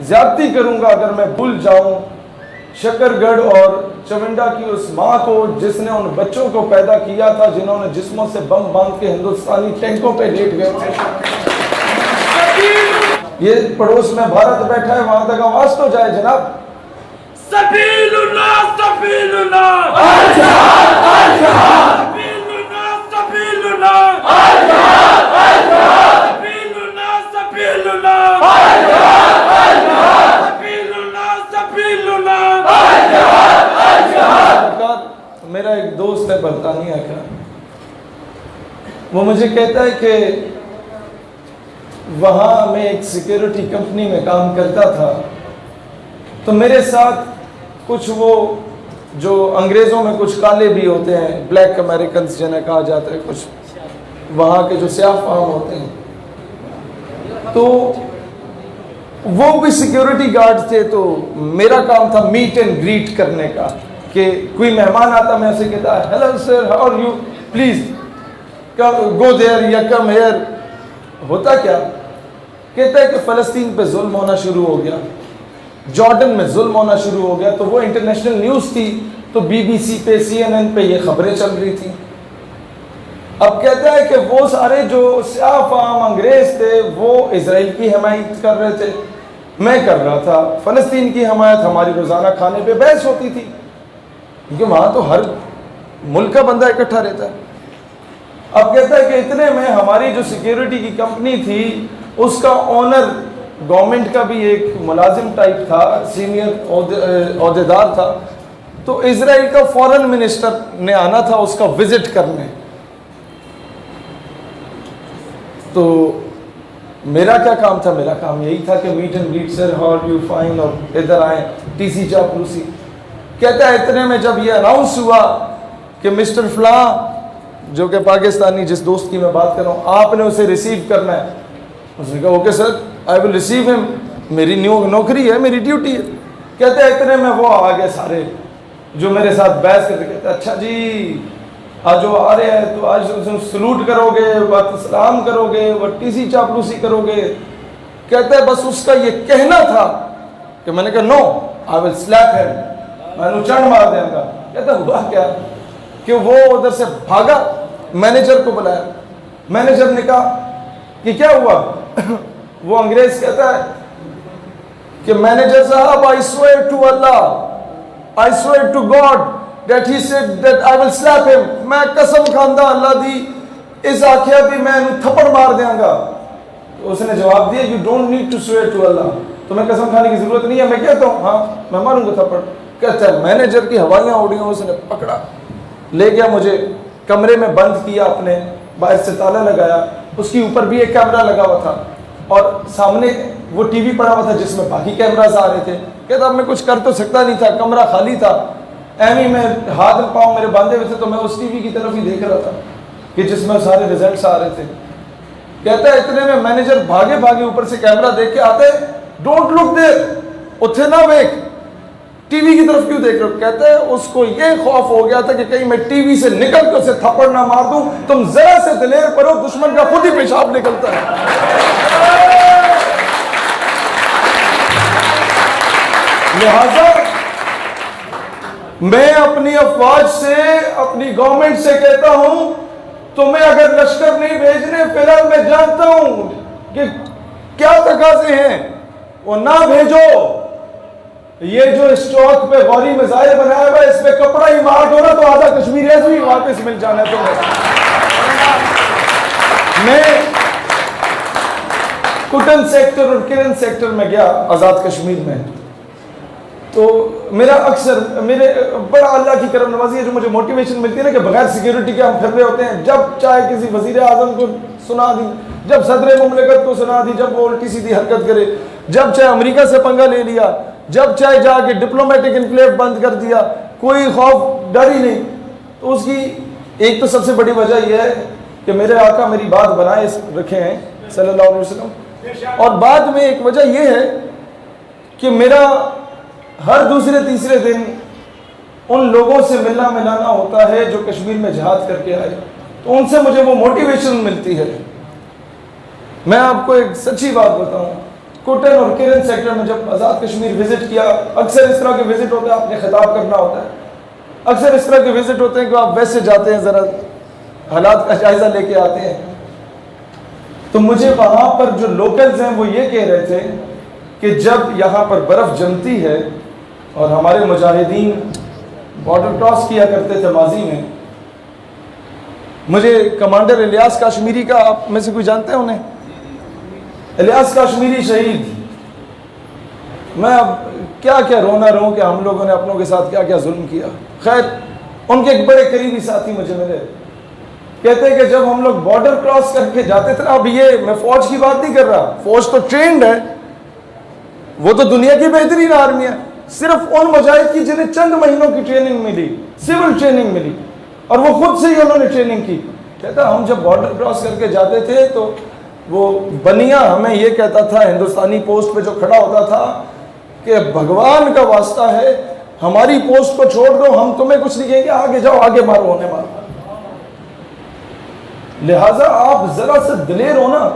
زیادتی کروں گا اگر میں بھول جاؤں شکر گڑھ اور چمنڈا کی اس ماں کو جس نے ان بچوں کو پیدا کیا تھا جنہوں نے جسموں سے بم باندھ کے ہندوستانی ٹینکوں پہ لیٹ گئے تھے. یہ پڑوس میں بھارت بیٹھا ہے, وہاں تک آواز تو جائے جناب. سبیلنا سبیلنا الجہاد الجہاد سبیلنا الجہاد الجہاد سبیلنا سبیلنا سبیلنا میرا ایک دوست ہے برطانیہ کا, وہ مجھے کہتا ہے کہ وہاں میں ایک سیکیورٹی کمپنی میں کام کرتا تھا, تو میرے ساتھ کچھ وہ جو انگریزوں میں کچھ کالے بھی ہوتے ہیں, بلیک امریکنز جنہیں کہا جاتا ہے, کچھ وہاں کے جو سیاہ فام ہوتے ہیں, تو وہ بھی سیکیورٹی گارڈ تھے. تو میرا کام تھا میٹ اینڈ گریٹ کرنے کا, کہ کوئی مہمان آتا میں اسے کہتا hello sir how are you, please go there یا کم ہیئر. ہوتا کیا, کہتا ہے کہ فلسطین پہ ظلم ہونا شروع ہو گیا, جارڈن میں ظلم ہونا شروع ہو گیا. تو وہ انٹرنیشنل نیوز تھی, تو بی بی سی پہ CNN پہ یہ خبریں چل رہی تھیں. اب کہتا ہے کہ وہ سارے جو سیاہ فام انگریز تھے وہ اسرائیل کی حمایت کر رہے تھے, میں کر رہا تھا فلسطین کی حمایت. ہماری روزانہ کھانے پہ بحث ہوتی تھی, کیونکہ وہاں تو ہر ملک کا بندہ اکٹھا رہتا ہے. اب کہتا ہے کہ اتنے میں ہماری جو سیکیورٹی کی کمپنی تھی اس کا اونر گورنمنٹ کا بھی ایک ملازم ٹائپ تھا, سینئر عہدیدار تھا. تو اسرائیل کا فورن منسٹر نے آنا تھا اس کا وزٹ کرنے. تو میرا کیا کام تھا, میرا کام یہی تھا کہ meet and greet sir how are you fine, اور ادھر آئیں ٹی سی چاپلوسی. کہتا ہے اتنے میں جب یہ اناؤنس ہوا کہ مسٹر فلاں, جو کہ پاکستانی جس دوست کی میں بات کر رہا ہوں, آپ نے اسے ریسیو کرنا ہے. اس نے کہا okay sir I will receive ہم, میری نوکری ہے, میری ڈیوٹی ہے. کہتے ہیں اتنے میں وہ آگے سارے جو میرے ساتھ بحث کرتے, کہتے ہیں اچھا جی آج جو آ رہے ہیں تو آج سلوٹ کرو گے, سلام کرو گے, ٹی سی چاپلوسی کرو گے. کہتے ہیں بس اس کا یہ کہنا تھا کہ میں نے کہا نو آئی ول سلیپ ہم, میں نے چڑھ مار دیں گا. کہتا ہوا کیا کہ وہ ادھر سے بھاگا, مینیجر کو بلایا. مینیجر نے کہا کہ کیا ہوا. وہ انگریز کہتا ہے کہ مینیجر صاحب I swear to Allah, I swear to God that he said that I will slap him. میں قسم کھاندہ اللہ دی اس آکھیا بھی میں انہوں تھپڑ مار دیاں گا. تو اس نے جواب دیا you don't need to swear to Allah, تمہیں قسم کھانے کی ضرورت نہیں ہے. میں کہتا ہوں ہاں میں ماروں گا تھپڑ. کہتا ہے مینیجر کی ہوائیاں اڑی ہیں, اس نے پکڑا لے گیا, مجھے کمرے میں بند کیا, اپنے باہر سے تالا لگایا. اس کے اوپر بھی ایک کیمرہ لگا ہوا تھا اور سامنے وہ ٹی وی پڑا ہوا تھا جس میں باقی کیمراز آ رہے تھے. کہتا اب میں کچھ کر تو سکتا نہیں تھا, کمرہ خالی تھا, ایویں میں ہاتھ پاؤں میرے باندھے ہوئے تھے, تو میں اس ٹی وی کی طرف ہی دیکھ رہا تھا کہ جس میں سارے ریزلٹس آ رہے تھے. کہتا ہے اتنے میں مینیجر بھاگے بھاگے اوپر سے کیمرہ دیکھ کے آتے, ڈونٹ لک دیر, اتھے نہ دیکھ, ٹی وی کی طرف کیوں دیکھ رہے ہو. کہتا ہے اس کو یہ خوف ہو گیا تھا کہ کہیں میں ٹی وی سے نکل کے اسے تھپڑ نہ مار دوں. تم ذرا سے دلیر پڑو, دشمن کا خود ہی پیشاب نکلتا ہے. لہذا میں اپنی افواج سے, اپنی گورنمنٹ سے کہتا ہوں تمہیں اگر لشکر نہیں بھیجنے, فی الحال میں جانتا ہوں کہ کیا تقاضے ہیں, وہ نہ بھیجو. یہ جو اس چوک پہ غوری میزائل بنایا ہوا ہے اس پہ کپڑا ہی مار دو نا, تو آدھا کشمیر ایسے ہی واپس مل جانا ہے تمہیں. میں کٹن سیکٹر اور کرن سیکٹر میں گیا آزاد کشمیر میں, تو میرا اکثر میرے بڑا اللہ کی کرم نوازی ہے جو مجھے موٹیویشن ملتی ہے نا کہ بغیر سیکیورٹی کے ہم پھر رہے ہوتے ہیں. جب چاہے کسی وزیر اعظم کو سنا دی, جب صدر مملکت کو سنا دی, جب وہ الٹی سیدھی حرکت کرے, جب چاہے امریکہ سے پنگا لے لیا, جب چاہے جا کے ڈپلومیٹک انکلیو بند کر دیا, کوئی خوف ڈر ہی نہیں. تو اس کی ایک تو سب سے بڑی وجہ یہ ہے کہ میرے آقا میری بات بنائے رکھے ہیں صلی اللہ علیہ وسلم, اور بعد میں ایک وجہ یہ ہے کہ میرا ہر دوسرے تیسرے دن ان لوگوں سے ملنا ملانا ہوتا ہے جو کشمیر میں جہاد کر کے آئے, تو ان سے مجھے وہ موٹیویشن ملتی ہے. میں آپ کو ایک سچی بات بتاؤں, کوٹن اور کرن سیکٹر میں جب آزاد کشمیر وزٹ کیا، اکثر اس طرح کے وزٹ ہوتے ہیں، آپ نے خطاب کرنا ہوتا ہے، اکثر اس طرح کے وزٹ ہوتے ہیں کہ آپ ویسے جاتے ہیں، ذرا حالات کا جائزہ لے کے آتے ہیں. تو مجھے وہاں پر جو لوکلز ہیں وہ یہ کہہ رہے تھے کہ جب یہاں پر برف جمتی ہے اور ہمارے مجاہدین بارڈر کراس کیا کرتے تھے ماضی میں. مجھے کمانڈر الیاس کاشمیری کا، آپ میں سے کوئی جانتے ہیں انہیں؟ الیاس کاشمیری شہید. میں اب کیا کیا رونا رہوں کہ ہم لوگوں نے اپنوں کے ساتھ کیا کیا ظلم کیا. خیر، ان کے ایک بڑے قریبی ساتھی مجھے ملے، کہتے ہیں کہ جب ہم لوگ بارڈر کراس کر کے جاتے تھے، اب یہ میں فوج کی بات نہیں کر رہا، فوج تو ٹرینڈ ہے، وہ تو دنیا کی بہترین آرمی ہے، صرف ان مجاہد کی جنہیں چند مہینوں کی ٹریننگ ملی، سول ٹریننگ ملی، اور وہ خود سے ہی انہوں نے ٹریننگ کی. کہتا ہم جب بارڈر کراس کر کے جاتے تھے تو وہ بنیا ہمیں یہ کہتا تھا، ہندوستانی پوسٹ پہ جو کھڑا ہوتا تھا، کہ بھگوان کا واسطہ ہے ہماری پوسٹ کو چھوڑ دو، ہم تمہیں کچھ نہیں کہیں گے، آگے جاؤ، آگے مارو، ہونے مارو. لہٰذا آپ ذرا سے دلیر ہونا،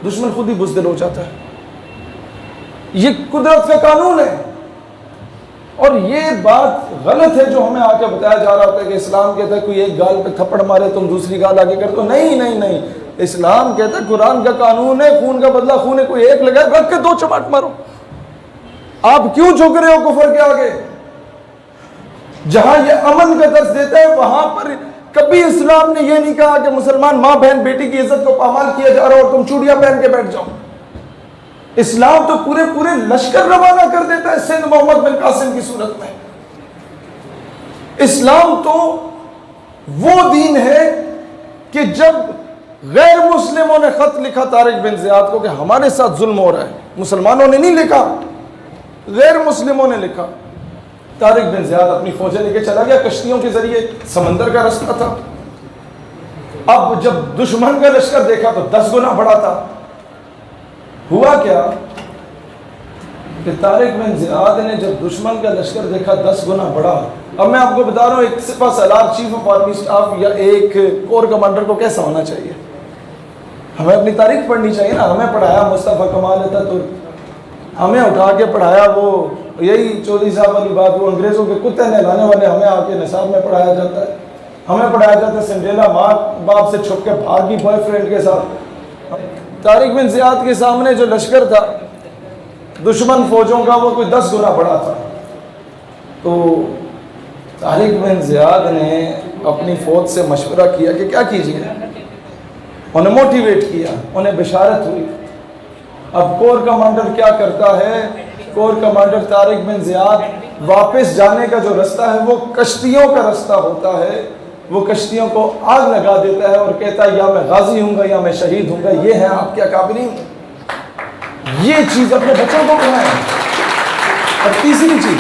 دشمن خود ہی بزدل ہو جاتا ہے. یہ قدرت کا قانون ہے. اور یہ بات غلط ہے جو ہمیں آ کے بتایا جا رہا ہوتا ہے کہ اسلام کہتا ہے کوئی ایک گال پہ تھپڑ مارے تم دوسری گال آگے کر دو. نہیں نہیں نہیں، اسلام کہتا ہے قرآن کا قانون ہے، خون کا بدلہ خون ہے، کوئی ایک لگائے رکھ کے دو چماٹ مارو. آپ کیوں جھک رہے ہو کفر کے آگے؟ جہاں یہ امن کا درس دیتا ہے وہاں پر کبھی اسلام نے یہ نہیں کہا کہ مسلمان ماں بہن بیٹی کی عزت کو پامال کیا جا رہا اور تم چوڑیاں پہن کے بیٹھ جاؤ. اسلام تو پورے پورے لشکر روانہ کر دیتا ہے سندھ محمد بن قاسم کی صورت میں. اسلام تو وہ دین ہے کہ جب غیر مسلموں نے خط لکھا طارق بن زیاد کو کہ ہمارے ساتھ ظلم ہو رہا ہے، مسلمانوں نے نہیں لکھا، غیر مسلموں نے لکھا. طارق بن زیاد اپنی فوجیں لے کے چلا گیا، کشتیوں کے ذریعے، سمندر کا رستہ تھا. اب جب دشمن کا لشکر دیکھا تو 10 گنا بڑا تھا. ہوا کیا کہ طارق بن زیاد نے جب دشمن کا لشکر دیکھا 10 گنا بڑا، اب میں آپ کو بتا رہا ہوں ایک سپہ سالار، چیف آف آرمی اسٹاف یا ایک کور کمانڈر کو کیسا ہونا چاہیے. ہمیں اپنی تاریخ پڑھنی چاہیے نا. ہمیں پڑھایا مصطفیٰ کمال اتاترک، ہمیں اٹھا کے پڑھایا وہ یہی چودھری صاحب والی بات، وہ انگریزوں کے کتے نہلانے والے ہمیں آ کے نصاب میں پڑھایا جاتا ہے. ہمیں پڑھایا جاتا ہے سنڈریلا ماں باپ سے چھپ کے بھاگی بوائے فرینڈ کے ساتھ. طارق بن زیاد کے سامنے جو لشکر تھا دشمن فوجوں کا وہ کوئی 10 گنا بڑا تھا. تو طارق بن زیاد نے اپنی فوج سے مشورہ کیا کہ کیا کیجیے، انہیں موٹیویٹ کیا، انہیں بشارت ہوئی. اب کور کمانڈر کیا کرتا ہے؟ کور کمانڈر طارق بن زیاد واپس جانے کا جو رستہ ہے وہ کشتیوں کا رستہ ہوتا ہے، وہ کشتیوں کو آگ لگا دیتا ہے اور کہتا ہے یا میں غازی ہوں گا یا میں شہید ہوں گا. یہ ہے آپ کے اکابرین. یہ چیز اپنے بچوں کو پڑھائیں. اور تیسری چیز،